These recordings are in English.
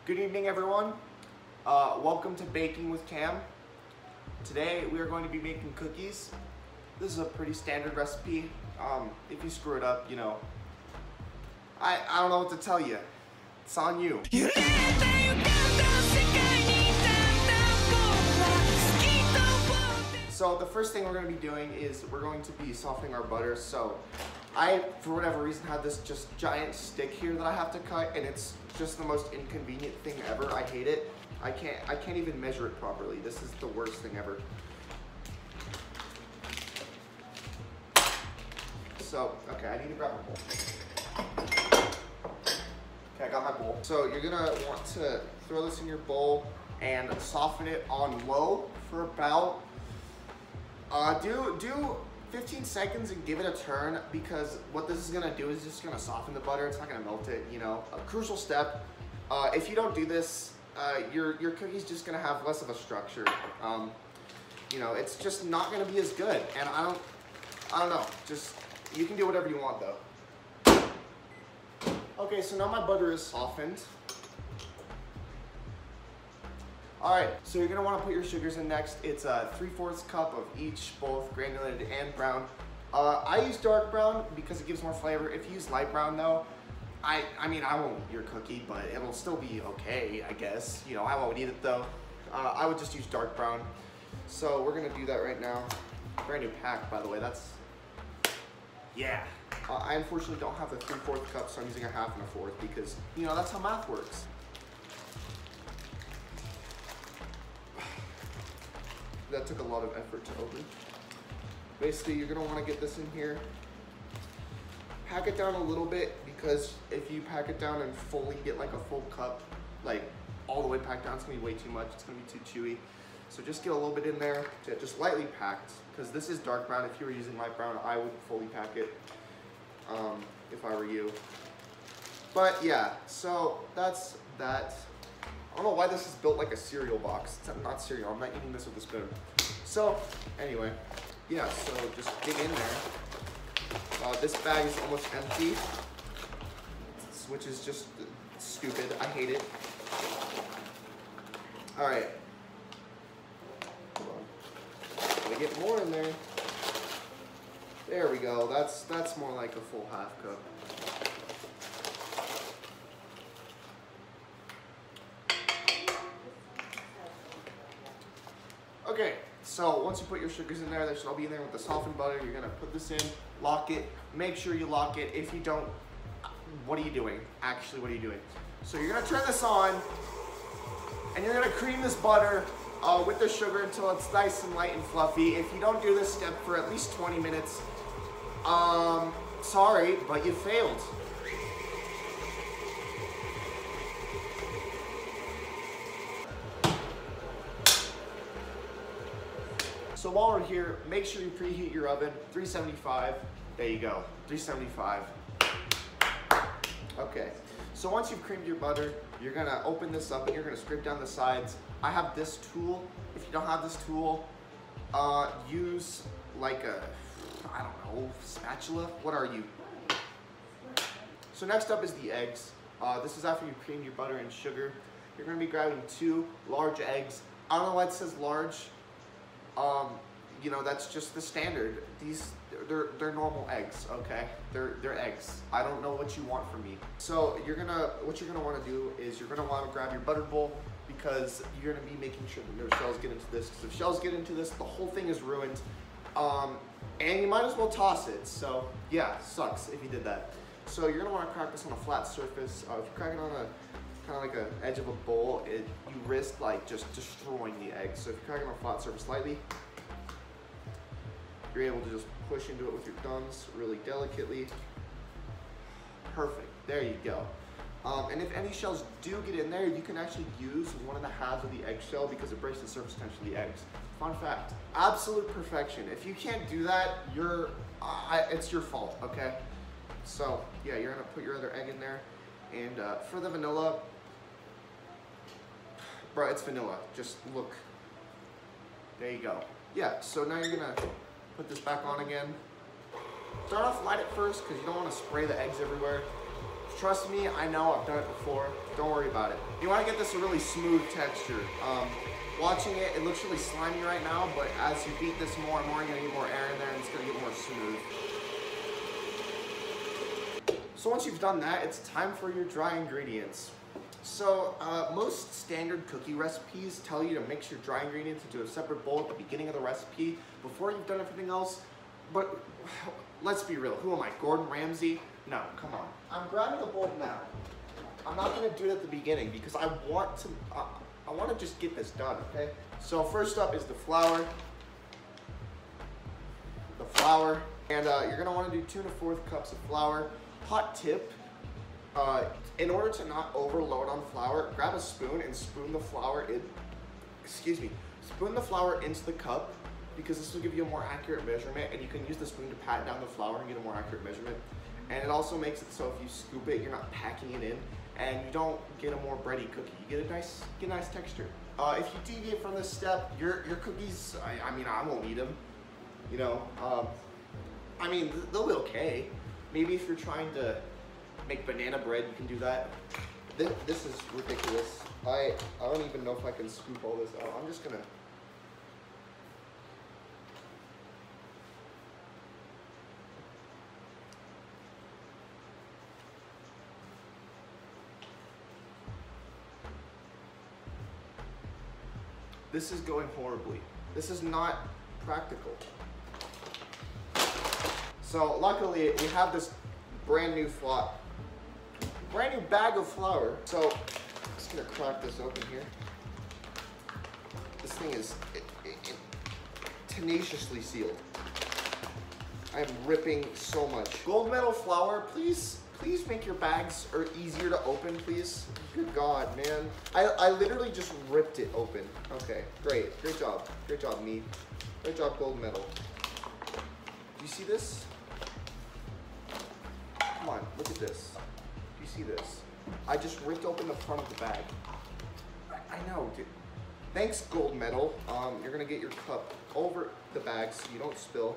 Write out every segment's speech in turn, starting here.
Good evening, everyone. Welcome to Baking with Cam. Today we are going to be making cookies. This is a pretty standard recipe. If you screw it up, you know, I don't know what to tell you. It's on you. So the first thing we're going to be doing is we're going to be softening our butter. So I, for whatever reason, have this just giant stick here that I have to cut, and it's just the most inconvenient thing ever. I hate it. I can't even measure it properly. This is the worst thing ever. So, okay, I need to grab a bowl. Okay, I got my bowl. So you're gonna want to throw this in your bowl and soften it on low for about, do 15 seconds and give it a turn, because what this is gonna do is just gonna soften the butter. It's not gonna melt it, you know. A crucial step. If you don't do this, your cookie's just gonna have less of a structure. You know, it's just not gonna be as good. And I don't know. Just, you can do whatever you want though. Okay, so now my butter is softened. All right, so you're gonna wanna put your sugars in next. It's a 3/4 cup of each, both granulated and brown. I use dark brown because it gives more flavor. If you use light brown though, I mean, I won't eat your cookie, but it'll still be okay, I guess. You know, I won't eat it though. I would just use dark brown. So we're gonna do that right now. Brand new pack, by the way, that's, yeah. I unfortunately don't have the 3/4 cup, so I'm using a 1/2 and a 1/4 because, you know, that's how math works. That took a lot of effort to open. Basically, you're gonna wanna get this in here. Pack it down a little bit, because if you pack it down and fully get like a full cup, like all the way packed down, it's gonna be way too much. It's gonna be too chewy. So just get a little bit in there, just lightly packed, because this is dark brown. If you were using light brown, I would fully pack it if I were you. But yeah, so that's that. I don't know why this is built like a cereal box. It's not cereal. I'm not eating this with a spoon. So anyway, yeah, so just dig in there. This bag is almost empty, which is just stupid. I hate it. All right. Hold on. Gotta get more in there. There we go. That's more like a full 1/2 cup. Okay, so once you put your sugars in there, they should all be in there with the softened butter. You're gonna put this in, lock it, make sure you lock it. If you don't, what are you doing? Actually, what are you doing? So you're gonna turn this on, and you're gonna cream this butter with the sugar until it's nice and light and fluffy. If you don't do this step for at least 20 minutes, sorry, but you failed. So while we're here, make sure you preheat your oven, 375. There you go, 375. Okay, so once you've creamed your butter, you're gonna open this up and you're gonna scrape down the sides. I have this tool. If you don't have this tool, use like a, I don't know, spatula? What are you? So next up is the eggs. This is after you cream your butter and sugar. You're gonna be grabbing 2 large eggs. I don't know why it says large. You know, that's just the standard. They're normal eggs, okay? They're eggs. I don't know what you want from me. So what you're gonna wanna do is you're gonna wanna grab your butter bowl, because you're gonna be making sure that no shells get into this. Because if shells get into this, the whole thing is ruined. And you might as well toss it. So yeah, sucks if you did that. So you're gonna wanna crack this on a flat surface. If you crack it on a kind of like an edge of a bowl, you risk like just destroying the eggs. So if you crack it on a flat surface lightly, you're able to just push into it with your thumbs really delicately. Perfect, there you go. And if any shells do get in there, you can actually use one of the halves of the eggshell because it breaks the surface tension of the eggs. Fun fact, absolute perfection. If you can't do that, it's your fault, okay? So yeah, you're gonna put your other egg in there. And for the vanilla, bro, it's vanilla. Just look. There you go. Yeah, so now you're gonna put this back on again. Start off light at first, because you don't want to spray the eggs everywhere. Trust me, I know, I've done it before. Don't worry about it. You want to get this a really smooth texture. Watching it, it looks really slimy right now, but as you beat this more and more, you're gonna get more air in there and it's gonna get more smooth. So once you've done that, it's time for your dry ingredients. So most standard cookie recipes tell you to mix your dry ingredients into a separate bowl at the beginning of the recipe before you've done everything else. But let's be real, who am I, Gordon Ramsay? No, come on. I'm grabbing the bowl now. I'm not gonna do it at the beginning because I want to just get this done, okay? So first up is the flour. And you're gonna wanna do 2 1/4 cups of flour. Hot tip, in order to not overload on flour, grab a spoon and spoon the flour into the cup, because this will give you a more accurate measurement, and you can use the spoon to pat down the flour and get a more accurate measurement. And it also makes it so if you scoop it, you're not packing it in, and you don't get a more bready cookie. You get a nice texture. If you deviate from this step, your cookies, I mean, I won't eat them. You know, I mean, they'll be okay. Maybe if you're trying to make banana bread, you can do that. This is ridiculous. I don't even know if I can scoop all this out. I'm just gonna. This is going horribly. This is not practical. So luckily we have this brand new bag of flour. So I'm just gonna crack this open here. This thing is tenaciously sealed. I am ripping so much. Gold medal flour, please make your bags easier to open, please. Good God, man. I literally just ripped it open. Okay, great job, me. Great job, gold medal. Do you see this? Come on, look at this. Do you see this? I just ripped open the front of the bag. I know, dude. Thanks, gold medal. You're gonna get your cup over the bag so you don't spill.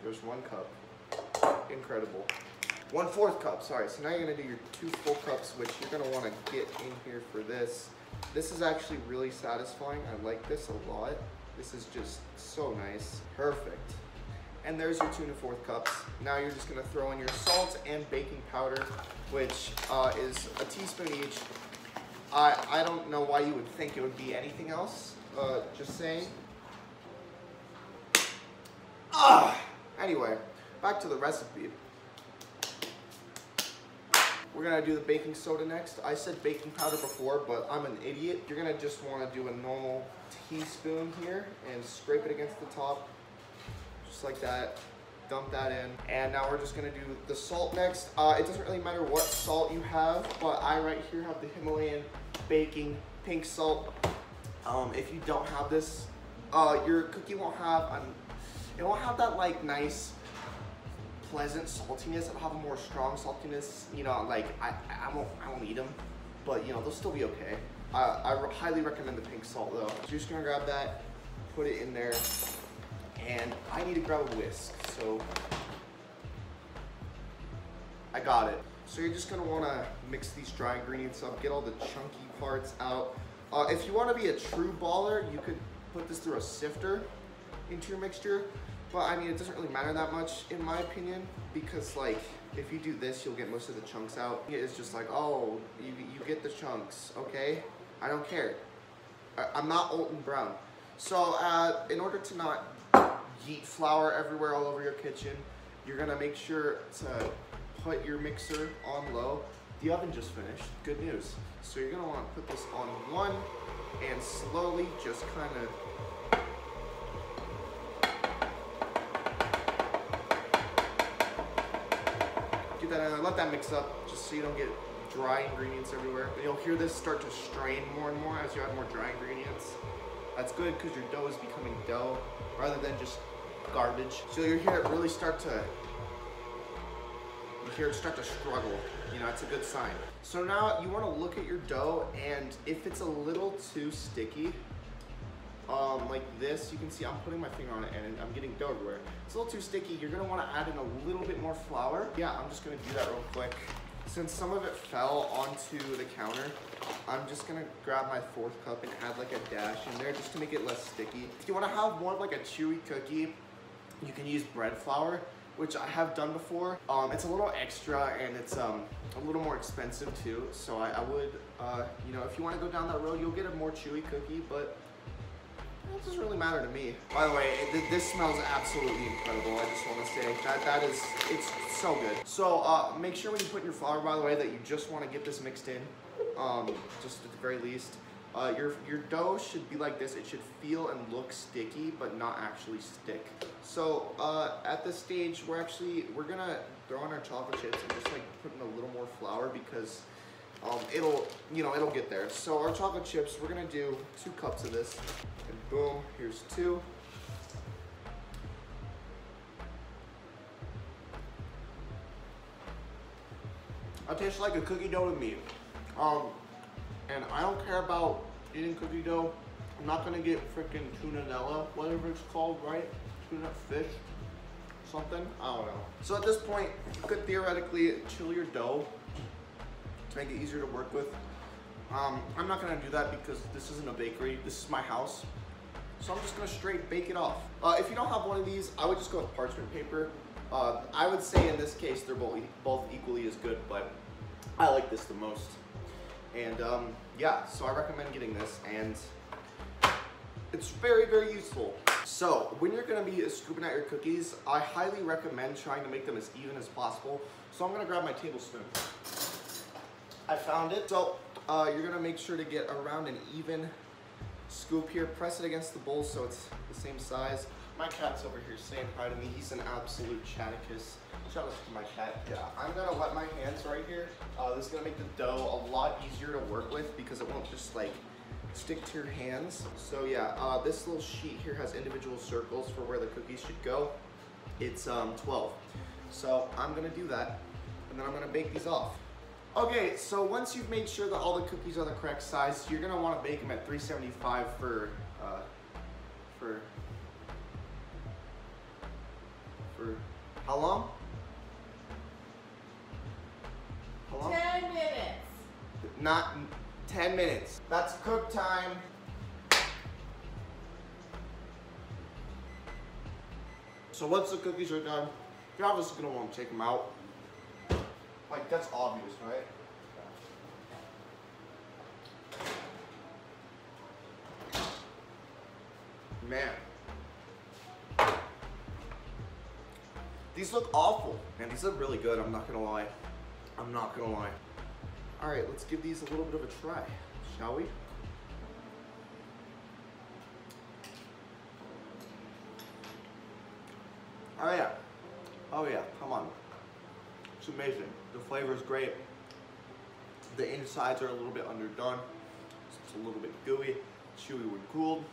There's 1 cup. Incredible. 1/4 cup, sorry. So now you're gonna do your 2 full cups, which you're gonna wanna get in here for this. This is actually really satisfying. I like this a lot. This is just so nice. Perfect. And there's your 2 1/4 cups. Now you're just gonna throw in your salt and baking powder, which is a teaspoon each. I don't know why you would think it would be anything else. Just saying. Anyway, back to the recipe. We're gonna do the baking soda next. I said baking powder before, but I'm an idiot. You're gonna just wanna do a normal teaspoon here and scrape it against the top, just like that. Dump that in. And now we're just gonna do the salt next. It doesn't really matter what salt you have, but I right here have the Himalayan baking pink salt. If you don't have this, your cookie won't have, it won't have that like nice, pleasant saltiness. It'll have a more strong saltiness. You know, like I won't eat them, but you know they'll still be okay. I highly recommend the pink salt though. So you're just gonna grab that, put it in there, and I need to grab a whisk. So I got it. So you're just gonna wanna mix these dry ingredients up, get all the chunky parts out. If you wanna be a true baller, you could put this through a sifter into your mixture. But I mean, it doesn't really matter that much in my opinion, because like, if you do this, you'll get most of the chunks out. It's just like, oh, you get the chunks, okay? I don't care. I'm not Alton Brown. So in order to not yeet flour everywhere all over your kitchen, you're gonna make sure to put your mixer on low. The oven just finished, good news. So you're gonna wanna put this on 1 and slowly just kinda that in, let that mix up just so you don't get dry ingredients everywhere. And you'll hear this start to strain more and more as you add more dry ingredients. That's good because your dough is becoming dough rather than just garbage. So you'll hear it really start to, struggle. You know, it's a good sign. So now you want to look at your dough, and if it's a little too sticky, like this, you can see I'm putting my finger on it and I'm getting dough everywhere. It's a little too sticky. You're gonna want to add in a little bit more flour. Yeah, I'm just gonna do that real quick. Since some of it fell onto the counter, I'm just gonna grab my 4th cup and add like a dash in there just to make it less sticky. If you wanna have more of like a chewy cookie, you can use bread flour, which I have done before. It's a little extra and it's a little more expensive too. So I would, you know, if you wanna go down that road, you'll get a more chewy cookie, but it doesn't really matter to me. By the way, this smells absolutely incredible. I just want to say it's so good. So make sure when you put in your flour, by the way, that you just want to get this mixed in, just at the very least. Your dough should be like this. It should feel and look sticky, but not actually stick. So at this stage, we're gonna throw in our chocolate chips and just like put in a little more flour because it'll get there. So our chocolate chips, we're gonna do 2 cups of this, and boom, here's 2. It tastes like a cookie dough to me. And I don't care about eating cookie dough. I'm not gonna get freaking tunanella, whatever it's called, right? Tuna fish, something, I don't know. So at this point, you could theoretically chill your dough to make it easier to work with. I'm not gonna do that because this isn't a bakery, this is my house. So I'm just gonna straight bake it off. If you don't have one of these, I would just go with parchment paper. I would say in this case, they're both equally as good, but I like this the most. And yeah, so I recommend getting this, and it's very, very useful. So when you're gonna be scooping out your cookies, I highly recommend trying to make them as even as possible. So I'm gonna grab my tablespoon. I found it. So you're gonna make sure to get around an even scoop here. Press it against the bowl so it's the same size. My cat's over here saying hi to me. He's an absolute Chatticus. Shout out to my cat. Yeah, I'm gonna wet my hands right here. This is gonna make the dough a lot easier to work with because it won't just like stick to your hands. So yeah, this little sheet here has individual circles for where the cookies should go. It's 12. So I'm gonna do that, and then I'm gonna bake these off. Okay, so once you've made sure that all the cookies are the correct size, you're gonna want to bake them at 375 for how long? How long? 10 minutes. Not 10 minutes. That's cook time. So once the cookies are done, you're obviously gonna want to take them out. Like, that's obvious, right? Man. These look awful. Man, these look really good, I'm not gonna lie. I'm not gonna lie. All right, let's give these a little bit of a try, shall we? Oh yeah. Oh yeah, come on. It's amazing. The flavor is great. The insides are a little bit underdone. It's a little bit gooey, chewy when cooled.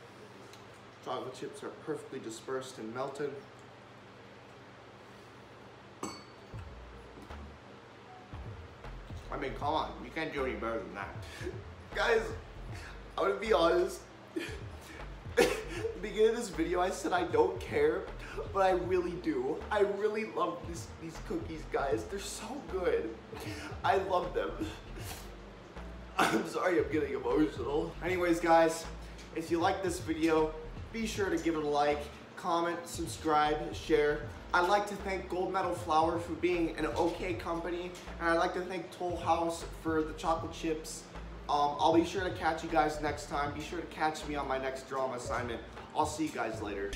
Chocolate chips are perfectly dispersed and melted. I mean, come on, you can't do any better than that. Guys, I'm gonna be honest. At the beginning of this video, I said I don't care, but I really do. I really love these cookies, guys. They're so good. I love them. I'm sorry I'm getting emotional. Anyways, guys, if you like this video, be sure to give it a like, comment, subscribe, share. I'd like to thank Gold Medal Flour for being an okay company, and I'd like to thank Toll House for the chocolate chips. I'll be sure to catch you guys next time. Be sure to catch me on my next drama assignment. I'll see you guys later.